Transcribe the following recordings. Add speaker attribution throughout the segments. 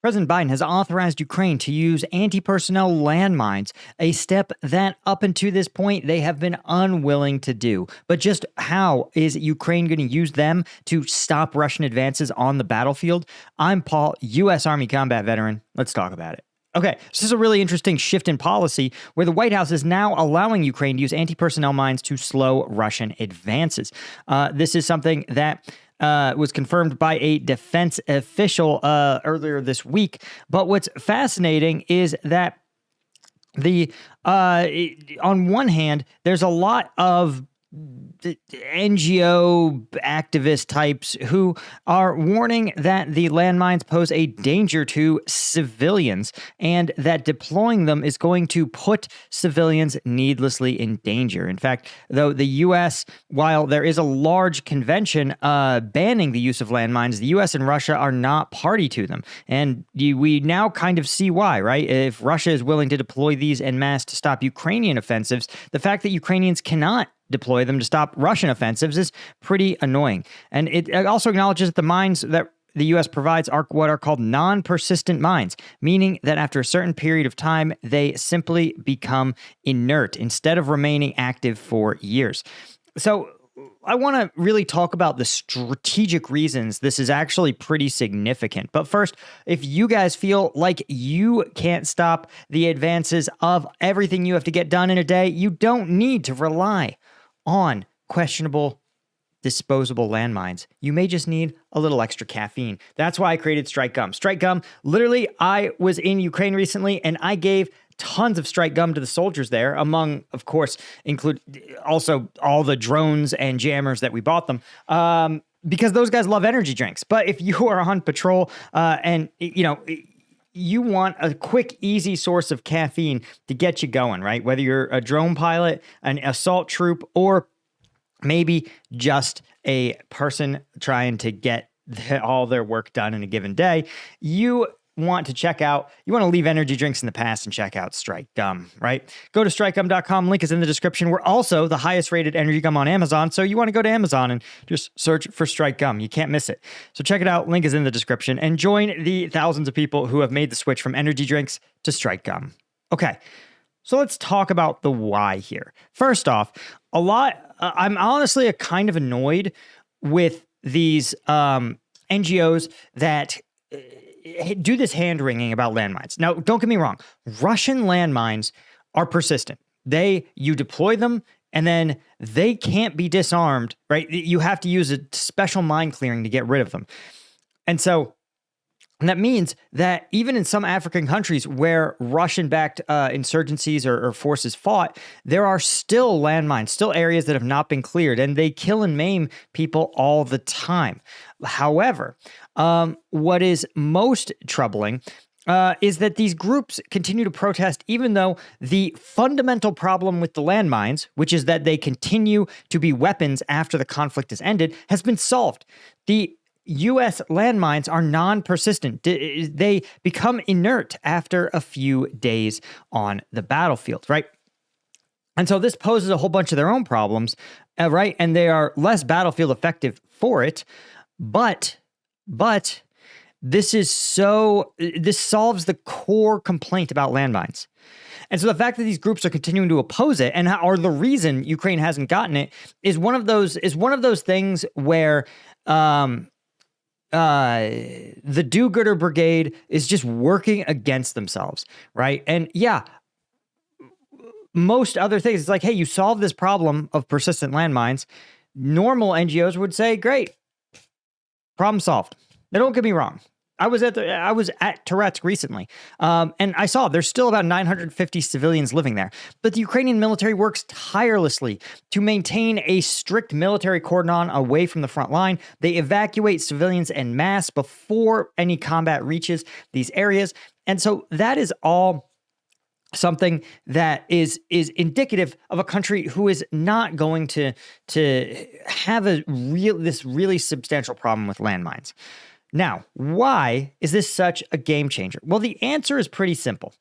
Speaker 1: President Biden has authorized Ukraine to use anti-personnel landmines, a step that up until this point they have been unwilling to do. But just how is Ukraine going to use them to stop Russian advances on the battlefield? I'm Paul, U.S. Army combat veteran. Let's talk about it. Okay, so this is a really interesting shift in policy where the White House is now allowing Ukraine to use anti-personnel mines to slow Russian advances. This is something that was confirmed by a defense official earlier this week. But what's fascinating is that on one hand, there's a lot of NGO activist types who are warning that the landmines pose a danger to civilians and that deploying them is going to put civilians needlessly in danger. In fact, though the U.S., while there is a large convention banning the use of landmines, the U.S. and Russia are not party to them. And we now kind of see why, right? If Russia is willing to deploy these en masse to stop Ukrainian offensives, the fact that Ukrainians cannot deploy them to stop Russian offensives is pretty annoying. And it also acknowledges that the mines that the U.S. provides are what are called non-persistent mines, meaning that after a certain period of time, they simply become inert instead of remaining active for years. So I want to really talk about the strategic reasons this is actually pretty significant. But first, if you guys feel like you can't stop the advances of everything you have to get done in a day, you don't need to rely on questionable disposable landmines. You may just need a little extra caffeine. That's why I created Strike Gum. Strike Gum, literally, I was in Ukraine recently and I gave tons of Strike Gum to the soldiers there, among, of course, include also all the drones and jammers that we bought them. Because those guys love energy drinks. But if you are on patrol and, you want a quick, easy source of caffeine to get you going, right? Whether you're a drone pilot, an assault troop, or maybe just a person trying to get all their work done in a given day, you want to leave energy drinks in the past and check out Strike Gum, right? Go to strikegum.com. Link is in the description. We're also the highest rated energy gum on Amazon. So you want to go to Amazon and just search for Strike Gum. You can't miss it. So check it out. Link is in the description and join the thousands of people who have made the switch from energy drinks to Strike Gum. Okay. So let's talk about the why here. First off, I'm honestly a kind of annoyed with these NGOs that do this hand-wringing about landmines. Now, don't get me wrong. Russian landmines are persistent. You deploy them, and then they can't be disarmed, right? You have to use a special mine clearing to get rid of them. And that means that even in some African countries where Russian-backed insurgencies or forces fought, there are still landmines, still areas that have not been cleared, and they kill and maim people all the time. However, what is most troubling is that these groups continue to protest even though the fundamental problem with the landmines, which is that they continue to be weapons after the conflict is ended, has been solved. The U.S. landmines are non-persistent. They become inert after a few days on the battlefield, right? And so this poses a whole bunch of their own problems, right? And they are less battlefield effective for it. But this solves the core complaint about landmines. And so the fact that these groups are continuing to oppose it and are the reason Ukraine hasn't gotten it is one of those things where the do-gooder brigade is just working against themselves, right? And yeah, most other things, it's like, hey, you solve this problem of persistent landmines. Normal NGOs would say, great, problem solved. Now, don't get me wrong. I was at Tourette's recently, and I saw there's still about 950 civilians living there. But the Ukrainian military works tirelessly to maintain a strict military cordon away from the front line. They evacuate civilians en masse before any combat reaches these areas. And so that is all something that is indicative of a country who is not going to have this really substantial problem with landmines. Now, why is this such a game changer? Well, the answer is pretty simple.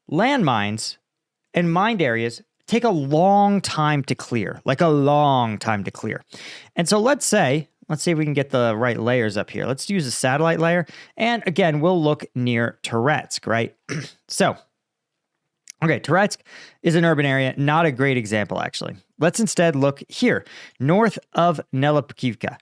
Speaker 1: Landmines and mined areas take a long time to clear, And so let's say let's see if we can get the right layers up here. Let's use a satellite layer. And again, we'll look near Touretsk, right? So, okay, Touretsk is an urban area, not a great example, actually. Let's instead look here, north of Nelepkivka.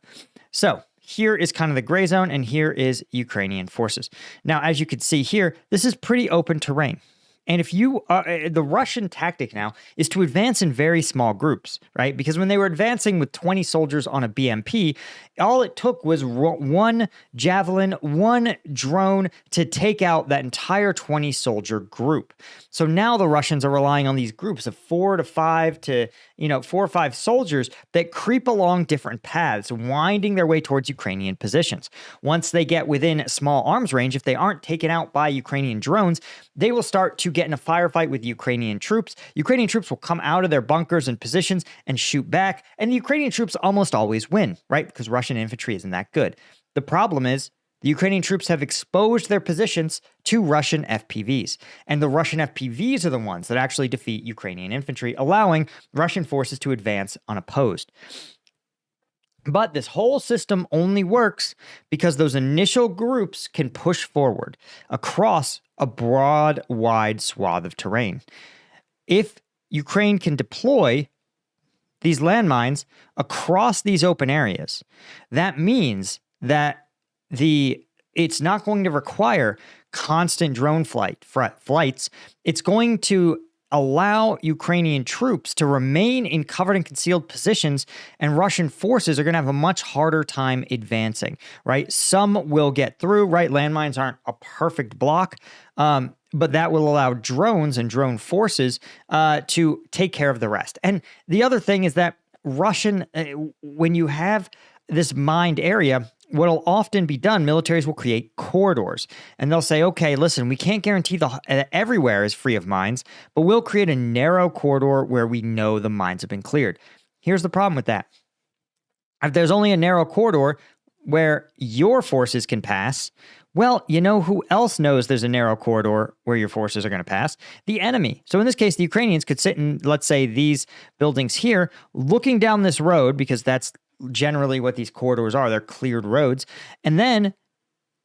Speaker 1: So here is kind of the gray zone, and here is Ukrainian forces. Now, as you can see here, this is pretty open terrain. And if you the Russian tactic now is to advance in very small groups, right? Because when they were advancing with 20 soldiers on a BMP, all it took was one javelin, one drone to take out that entire 20 soldier group. So now the Russians are relying on these groups of 4 or 5 soldiers that creep along different paths, winding their way towards Ukrainian positions. Once they get within small arms range, if they aren't taken out by Ukrainian drones, they will start to get in a firefight with Ukrainian troops. Ukrainian troops will come out of their bunkers and positions and shoot back, and the Ukrainian troops almost always win, right? Because Russian infantry isn't that good. The problem is the Ukrainian troops have exposed their positions to Russian FPVs, and the Russian FPVs are the ones that actually defeat Ukrainian infantry, allowing Russian forces to advance unopposed. But this whole system only works because those initial groups can push forward across a broad, wide swath of terrain. If Ukraine can deploy these landmines across these open areas, that means that it's not going to require constant drone flights. It's going to allow Ukrainian troops to remain in covered and concealed positions, and Russian forces are going to have a much harder time advancing, right? Some will get through, right? Landmines aren't a perfect block, but that will allow drones and drone forces to take care of the rest. And the other thing is that when you have this mined area, what will often be done, militaries will create corridors, and they'll say, okay, listen, we can't guarantee everywhere is free of mines, but we'll create a narrow corridor where we know the mines have been cleared. Here's the problem with that. If there's only a narrow corridor where your forces can pass, well, you know who else knows there's a narrow corridor where your forces are going to pass? The enemy. So in this case, the Ukrainians could sit in, let's say, these buildings here, looking down this road, because that's generally what these corridors are. They're cleared roads. And then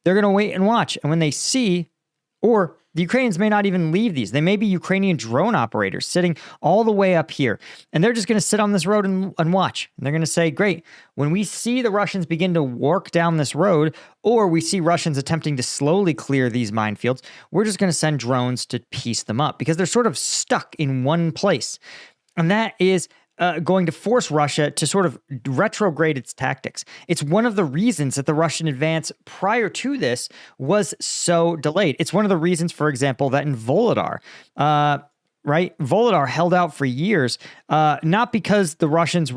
Speaker 1: they're going to wait and watch. And when they see, or the Ukrainians may not even leave these. They may be Ukrainian drone operators sitting all the way up here. And they're just going to sit on this road and watch. And they're going to say, great, when we see the Russians begin to work down this road, or we see Russians attempting to slowly clear these minefields, we're just going to send drones to piece them up because they're sort of stuck in one place. And that is going to force Russia to sort of retrograde its tactics. It's one of the reasons that the Russian advance prior to this was so delayed. It's one of the reasons, for example, that in Volodar, right? Volodar held out for years, not because the Russians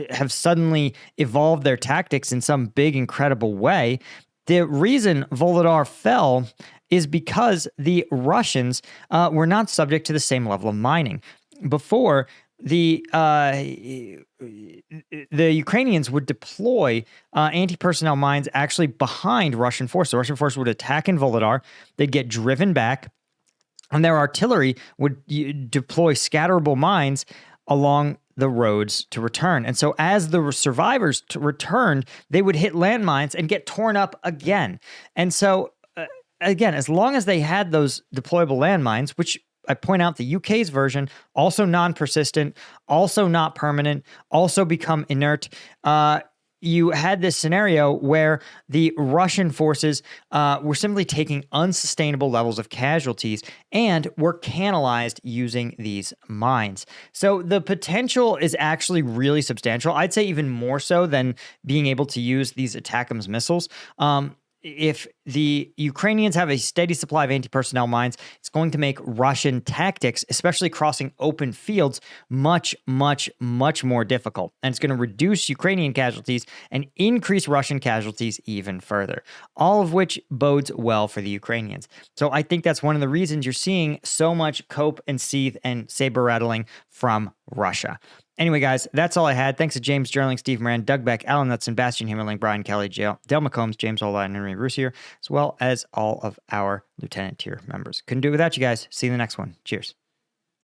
Speaker 1: have suddenly evolved their tactics in some big, incredible way. The reason Volodar fell is because the Russians were not subject to the same level of mining. Before, the Ukrainians would deploy anti-personnel mines actually behind Russian forces. The Russian forces would attack in Volodar. They'd get driven back, and their artillery would deploy scatterable mines along the roads to return. And so as the survivors returned, they would hit landmines and get torn up again. And so, again, as long as they had those deployable landmines, which I point out the UK's version, also non-persistent, also not permanent, also become inert. You had this scenario where the Russian forces were simply taking unsustainable levels of casualties and were canalized using these mines. So the potential is actually really substantial. I'd say even more so than being able to use these ATACMS missiles. If the Ukrainians have a steady supply of anti-personnel mines, it's going to make Russian tactics, especially crossing open fields, much, much, much more difficult. And it's going to reduce Ukrainian casualties and increase Russian casualties even further, all of which bodes well for the Ukrainians. So I think that's one of the reasons you're seeing so much cope and seethe and saber rattling from Russia. Anyway, guys, that's all I had. Thanks to James Jerling, Steve Moran, Doug Beck, Alan Knutson, Bastian Himmerling, Brian Kelly, Del McCombs, James Ola, and Henry Roos here, as well as all of our Lieutenant tier members. Couldn't do it without you guys. See you in the next one. Cheers.